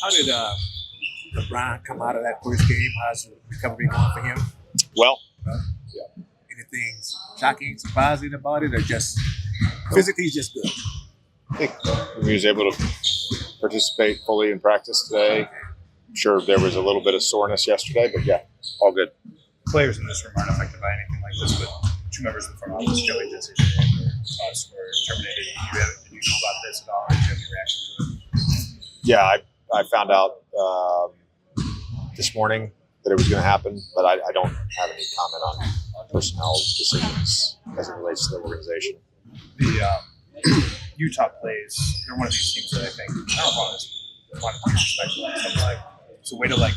How did LeBron come out of that first game? How's the recovery going for him? Well, Anything shocking, surprising about it, or just physically he's just good? I think he was able to participate fully in practice today. I'm sure there was a little bit of soreness yesterday, but yeah, all good. Players in this room aren't affected by anything like this, but two members of the front office, Joey decision were terminated. Did you know about this at all? Or did you have any reaction to it? Yeah, I found out this morning that it was going to happen, but I don't have any comment on personnel decisions as it relates to the organization. The Utah plays, they're one of these teams that I think, I don't know if I want to be disrespectful, it's like it's a way to like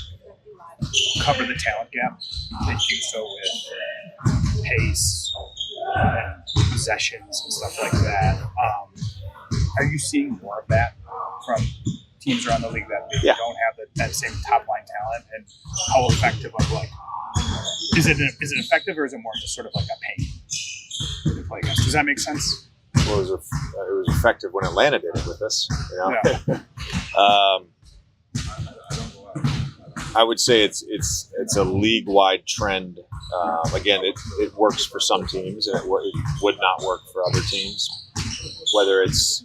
cover the talent gap. They do so with pace and possessions and stuff like that. Are you seeing more of that from teams around the league that maybe don't have that same top line talent, and how effective of like is it effective, or is it more just sort of like a pain to play against? Does that make sense? Well, it was effective when Atlanta did it with us. You know? Yeah. I would say it's a league wide trend. Again, it works for some teams, and it would not work for other teams. Whether it's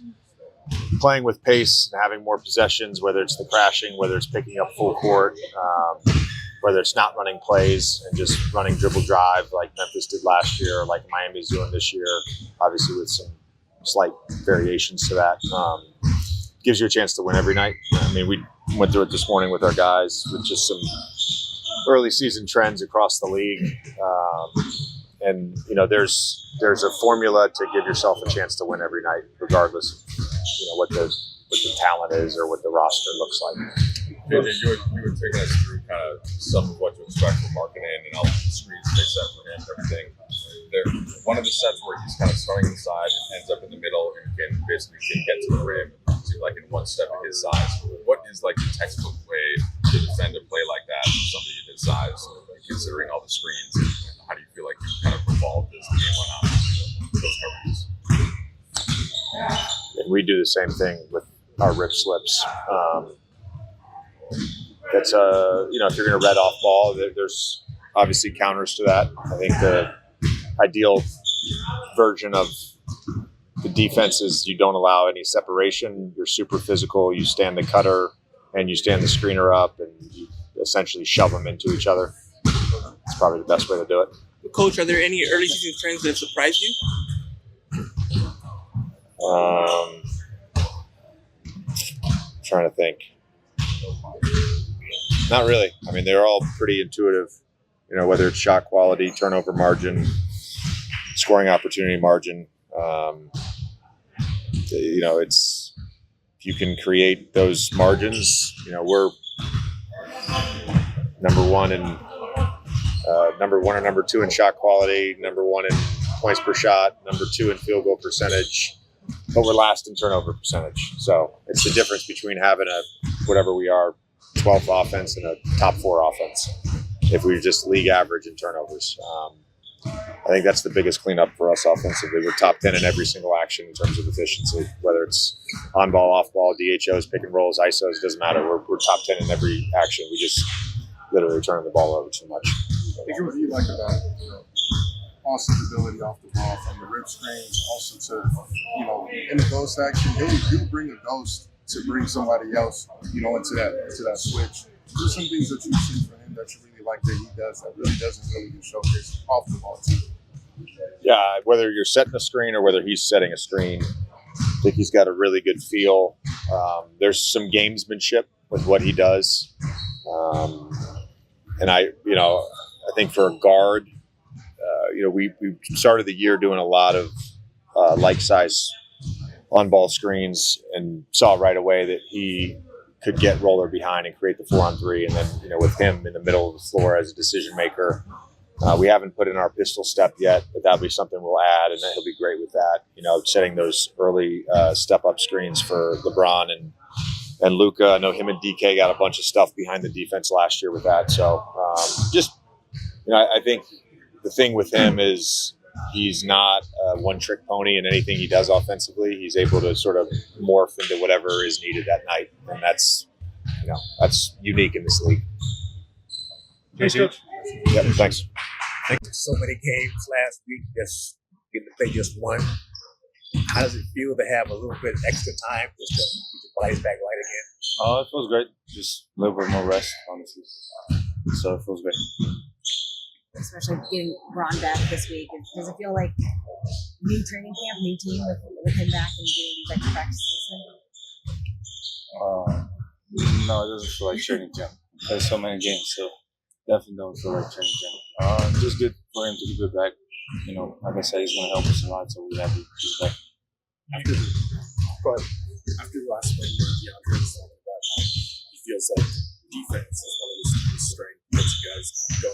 playing with pace and having more possessions, whether it's the crashing, whether it's picking up full court, whether it's not running plays and just running dribble drive like Memphis did last year, like Miami's doing this year, obviously with some slight variations to that. Gives you a chance to win every night. I mean, we went through it this morning with our guys with just some early season trends across the league. And, you know, there's a formula to give yourself a chance to win every night, regardless of, you know, what the talent is or what the roster looks like. JJ, you were taking us through kind of some of what to expect from Markkanen and all the screens they set for him and everything. One of the sets where he's kind of starting inside and ends up in the middle and can get to the rim, like in one step of his size. What is like the textbook way to defend a play like that for somebody of his size, considering all the screens? How do you feel like you kind of evolved as the game went on? Those coverages. And we do the same thing with our rip slips. That's you know, if you're going to red off ball, there's obviously counters to that. I think the ideal version of the defense is you don't allow any separation. You're super physical. You stand the cutter and you stand the screener up, and you essentially shove them into each other. It's probably the best way to do it. Coach, are there any early season trends that have surprised you? Trying to think. Not really. I mean, they're all pretty intuitive. You know, whether it's shot quality, turnover margin, scoring opportunity margin. You know, it's if you can create those margins. You know, we're number one or number two in shot quality, number one in points per shot, number two in field goal percentage, but we're last in turnover percentage. So it's the difference between having whatever we are, 12th offense and a top 4 offense. If we were just league average in turnovers, I think that's the biggest cleanup for us offensively. We're top 10 in every single action in terms of efficiency, whether it's on ball, off ball, DHOs, pick and rolls, ISOs, doesn't matter. We're top 10 in every action. We just literally turn the ball over too much. What do you like about Austin's ability off the ball, from the rip screens also to, you know, in the ghost action, he'll bring a ghost to bring somebody else, you know, into that switch. There's some things that you see from him that you really like that he does that really doesn't really get showcased off the ball too. Yeah, whether you're setting a screen or whether he's setting a screen, I think he's got a really good feel. There's some gamesmanship with what he does. And I think for a guard, we started the year doing a lot of like-size on-ball screens and saw right away that he could get roller behind and create the 4-on-3. And then, with him in the middle of the floor as a decision maker, we haven't put in our pistol step yet, but that'll be something we'll add, and then he'll be great with that. Setting those early step-up screens for LeBron and Luka. I know him and DK got a bunch of stuff behind the defense last year with that. So I think the thing with him is He's not a one-trick pony in anything he does offensively. He's able to sort of morph into whatever is needed that night, and that's unique in this league. JJ? Yep, thanks. So many games last week, just getting to play just one. How does it feel to have a little bit extra time just to get your bodies back right again? It feels great. Just a little bit more rest, honestly. So it feels great. Especially getting Ron back this week. Does it feel like new training camp, new team with him back and getting these extra practices in? No, it doesn't feel like training camp. There's so many games, so definitely don't feel like training camp. Just good for him to be back. You know, like I said, he's going to help us a lot, so we're happy he's back. After the last one, DeAndre was talking about how he feels like defense is one of his strengths that you guys go.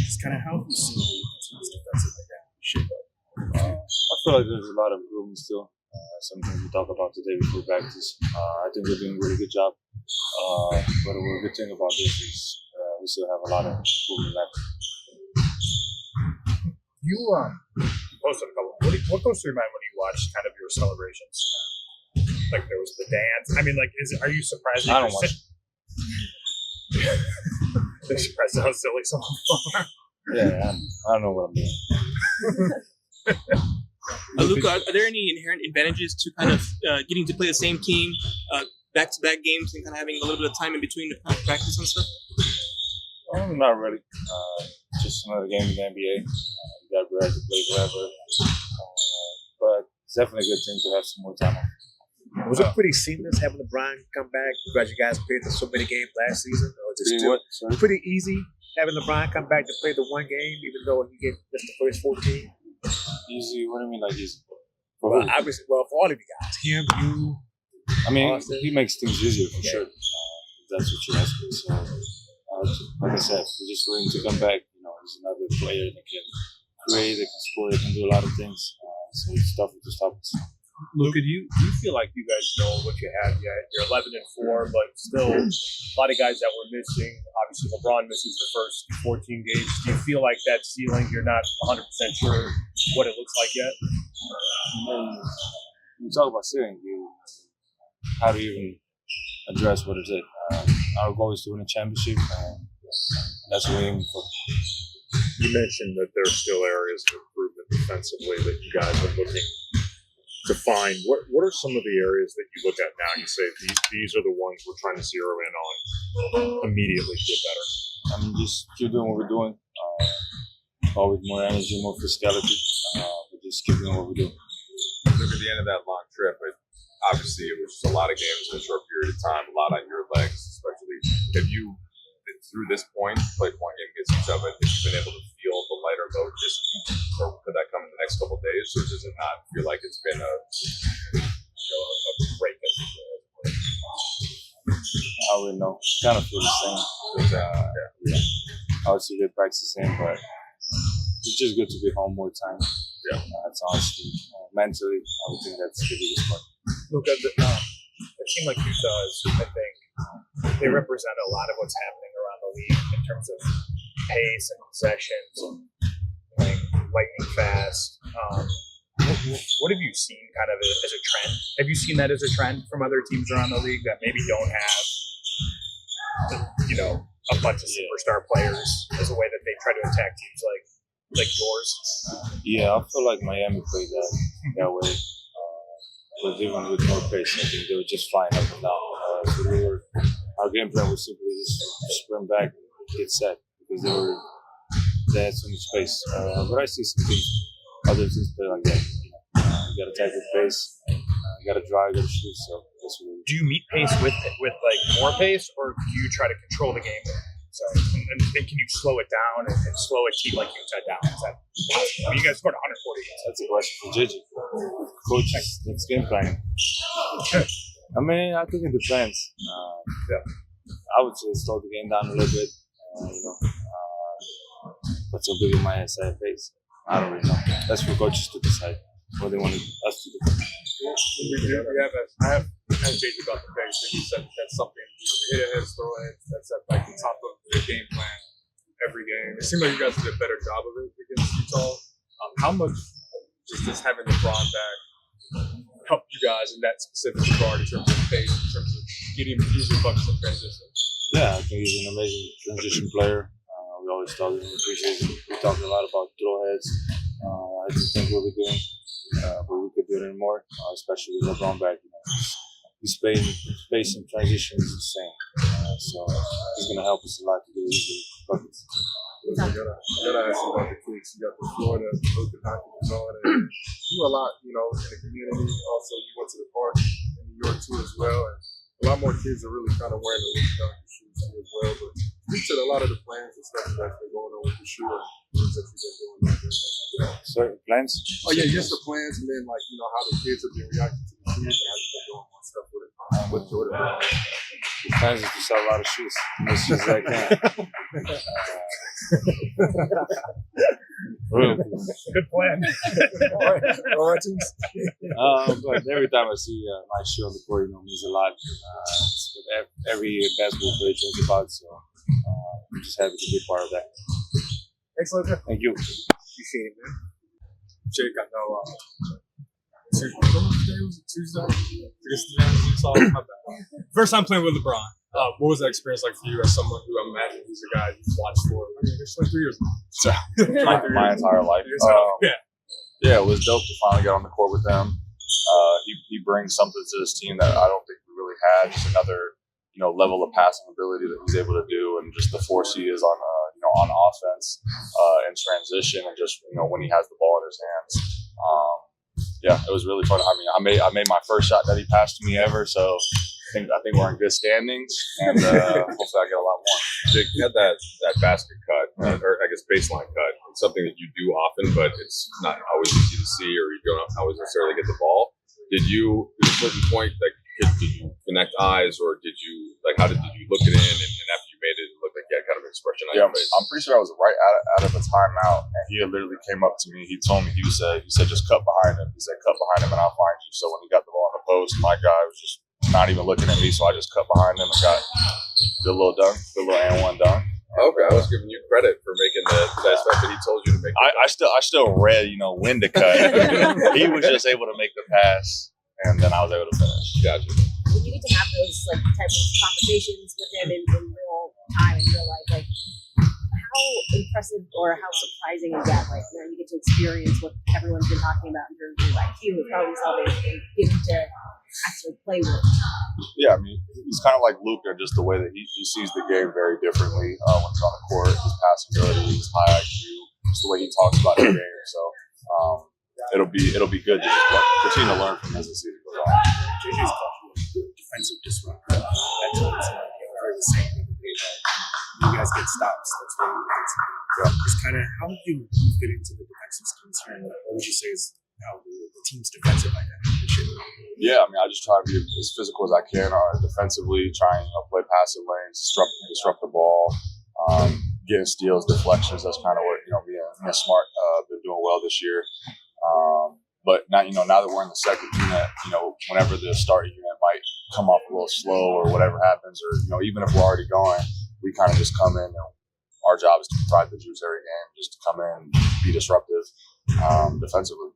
Just kind of how you see the team's defensive right now shape up. I feel like there's a lot of improvement still. Some things we talk about today before practice. I think we're doing a really good job. But the good thing about this is we still have a lot of improvement left. You posted a couple. What goes through your mind when you watch kind of your celebrations? Like there was the dance. I mean, like, are you surprised? I don't watch. They're surprised how silly some of them are. Yeah, I don't know what I'm doing. Luka, are there any inherent advantages to kind of getting to play the same team back-to-back games and kind of having a little bit of time in between to kind of practice and stuff? Not really. Just another game in the NBA. You got to be ready to play wherever. But it's definitely a good thing to have some more time off. Was it pretty seamless having LeBron come back because you guys played so many games last season? Or was it still pretty easy having LeBron come back to play the one game, even though he get just the first 14? Easy? What do you mean, like easy? Well, obviously, for all of you guys, him, you. I mean, Austin. he makes things easier for sure. If that's what you're asking. So, like I said, we're just waiting to come back. You know, he's another player that can create, that can score, that can do a lot of things. So it's tough to stop us. Luka, do you feel like you guys know what you have yet? You're 11-4, but still a lot of guys that were missing. Obviously, LeBron misses the first 14 games. Do you feel like that ceiling, you're not 100% sure what it looks like yet? When you talk about ceiling, how do you even address what is it? Our goal is to win a championship, and that's what we're aiming for. You mentioned that there's still areas of improvement defensively that you guys are looking to find. What are some of the areas that you look at now and you say these are the ones we're trying to zero in on immediately to get better? I mean, just keep doing what we're doing. Always more energy, more physicality. But just keep doing what we do. Look, at the end of that long trip, obviously it was just a lot of games in a short period of time, a lot on your legs, especially. Have you, through this point, played one game against each other, have you been able to feel the lighter load this week, or could that come in the next couple of days, or does it not feel like it's been a break as it was? I don't know. Kind of feel the same. Obviously, good practicing, but it's just good to be home more time. Yeah, that's honestly mentally, I would think that's the biggest part. Luka, a team like Utah is, I think, they represent a lot of what's happening around the league in terms of pace and possessions and playing lightning fast. What have you seen kind of as a trend? Have you seen that as a trend from other teams around the league that maybe don't have, a bunch of superstar players as a way that they try to attack teams like yours? Yeah, I feel like Miami played that way. But even with more pace, I think they were just flying up and down. So our game plan was simply just sprint back and get set because they had so much space. But I see some teams, other teams play like that. You got to attack with pace, you got to drive, you got to shoot. So that's what do you meet pace with like more pace, or do you try to control the game? And can you slow it down and slow a team like Utah down? Is that possible? I mean, you guys scored 140 games. That's a question for JJ. Coach, that's game planning. I mean, I think it depends. I would say slow the game down a little bit. Put some big in my side pace. I don't really know. That's for coaches to decide what they want us to do. I have asked JJ about the pace, and he said that's something, hit a hits, throw it, that's at like the top of the game plan every game. It seemed like you guys did a better job of it against Utah How much does having LeBron back help you guys in that specific regard in terms of pace, in terms of getting usually buckets in transition? Yeah, I think he's an amazing transition player. We always talk and appreciate him. We talked a lot about throw heads. I just think what we're doing, but we could do it more, especially with LeBron back. His space and transition is insane. So he's going to help us a lot to do easy buckets. You gotta ask you about the kicks. You got the Florida, Luka Doncic on, and you do a lot, in the community. Also, you went to the park in New York too as well, and a lot more kids are really kind of wearing the Luka Doncic shoes too as well. But speak to a lot of the plans and stuff that's been going on with the shoe and things that you've been doing. Sorry, plans? Oh yeah, just the plans, and then how the kids have been reacting to the shoes and how you've been doing more stuff with Jordan. The plans is to sell a lot of shoes. As soon as I can. Good plan. But every time I see my shoe on the court, means a lot. It's what every basketball player thinks about. So I'm just happy to be part of that. Thanks, Luka. Thank you. Appreciate it, man. Jake, I know. Tuesday? First time playing with LeBron. What was that experience like for you as someone who I imagine he's a guy you've watched for? It's like 3 years now. my entire life. Yeah, it was dope to finally get on the court with him. He brings something to this team that I don't think we really had. Just another, level of passing ability that he's able to do, and just the force he is on, on offense, in transition, and just when he has the ball in his hands. Yeah, it was really fun. I mean, I made my first shot that he passed to me ever, so I think we're in good standings, and hopefully I get a lot more. Jake, you had that basket cut, or I guess baseline cut. It's something that you do often, but it's not always easy to see, or you don't always necessarily get the ball. Did you, at a certain point, did you connect eyes, or how did you look it in, and after you made it, it looked like you had kind of an expression on your face? I'm pretty sure I was right out of a timeout, and he had literally came up to me. He told me, he said, just cut behind him. He said, cut behind him, and I'll find you. So when he got the ball in the post, my guy was just not even looking at me, so I just cut behind him and got the little dunk, the little and one dunk. Okay, I was giving you credit for making that stuff that he told you to make. I still read, when to cut. He was just able to make the pass, and then I was able to finish. Gotcha. You get to have those type of conversations with him in real time, in real life. How impressive or how surprising is that? You get to experience what everyone's been talking about in terms of IQ, problem solving, and get to actually play with. Yeah, I mean, he's kind of like Luka, just the way that he sees the game very differently when he's on the court. His passing ability, his high IQ, just the way he talks about the game. So it'll be good to just continue to learn from him as the season goes on. JJ's defensive disruptor. At times, are the same thing. You guys get stops. That's very defensive. Just kind of how do you fit into the defensive schemes here? And what would you say is how the team's defensive identity? Yeah, I mean, I just try to be as physical as I can defensively, trying to play passive lanes, disrupt the ball, getting steals, deflections. That's kind of what me and Smart been doing well this year. But now that we're in the second unit, whenever the starting unit might come up a little slow or whatever happens, or even if we're already going, we kind of just come in. Our job is to provide the juice every game, just to come in, be disruptive defensively.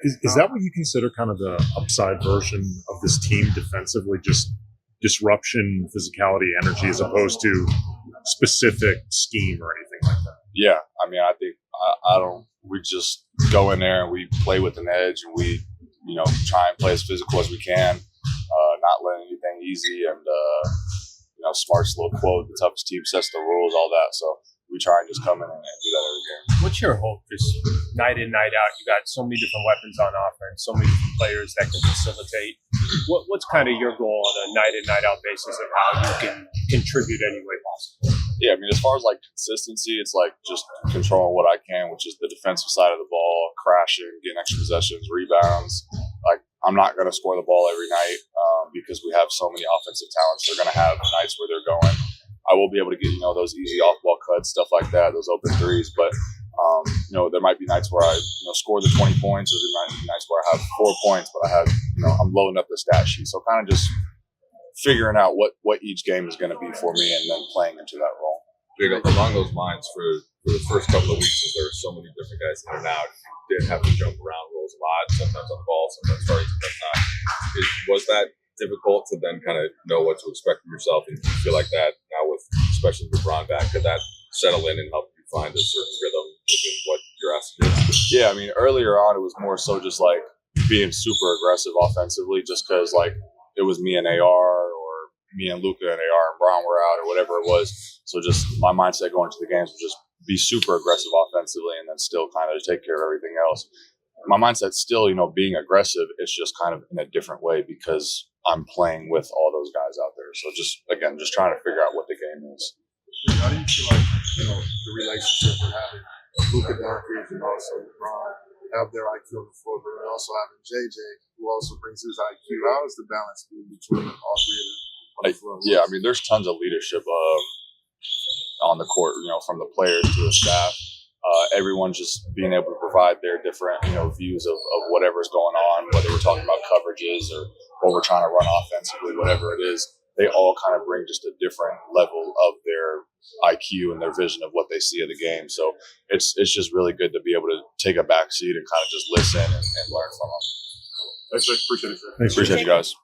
Is that what you consider kind of the upside version of this team defensively? Just disruption, physicality, energy, as opposed to specific scheme or anything like that? Yeah, I mean, I think we just go in there and we play with an edge, and we, try and play as physical as we can, not letting anything easy, and, Smart's little quote, the toughest team sets the rules, all that. So we try and just come in and do that every game. What's your hope this night in, night out? You got so many different weapons on offense, so many different players that can facilitate. What's kind of your goal on a night in, night out basis of how you can contribute any way possible? Yeah, I mean, as far as consistency, it's just controlling what I can, which is the defensive side of the ball, crashing, getting extra possessions, rebounds. I'm not going to score the ball every night because we have so many offensive talents. They're going to have nights where they're going. I will be able to get, those easy off-ball cuts, stuff like that, those open threes. But, there might be nights where I, score the 20 points, or there might be nights where I have 4 points, but I have, I'm loading up the stat sheet. So kind of just figuring out what each game is going to be for me and then playing into that role. Big along those lines for the first couple of weeks, since there were so many different guys in and out, you did have to jump around roles a lot, sometimes on the ball, sometimes starting, sometimes not. Was that difficult to then kind of know what to expect from yourself, and you feel like that now with especially LeBron back, could that settle in and help you find a certain rhythm within what you're asking to do? Yeah, I mean, earlier on, it was more so just like being super aggressive offensively, just because like it was me and AR, or me and Luka and AR and Brown were out, or whatever it was. So just my mindset going into the games was just be super aggressive offensively, and then still kind of take care of everything else. My mindset's still, being aggressive. It's just kind of in a different way because I'm playing with all those guys out there. So just trying to figure out what the game is. How do you feel like, the relationship with having Luka Doncic and also LeBron have their IQ on the floor, but then also having JJ, who also brings his IQ? How is the balance between all three of them on the floor? Yeah, I mean, there's tons of leadership on the court, from the players to the staff. Everyone's just being able to provide their different, views of whatever's going on, whether we're talking about coverages or what we're trying to run offensively, whatever it is. They all kind of bring just a different level of their IQ and their vision of what they see of the game. So it's just really good to be able to take a back seat and kind of just listen and learn from them. Thanks, Jake. Appreciate it. Appreciate you guys.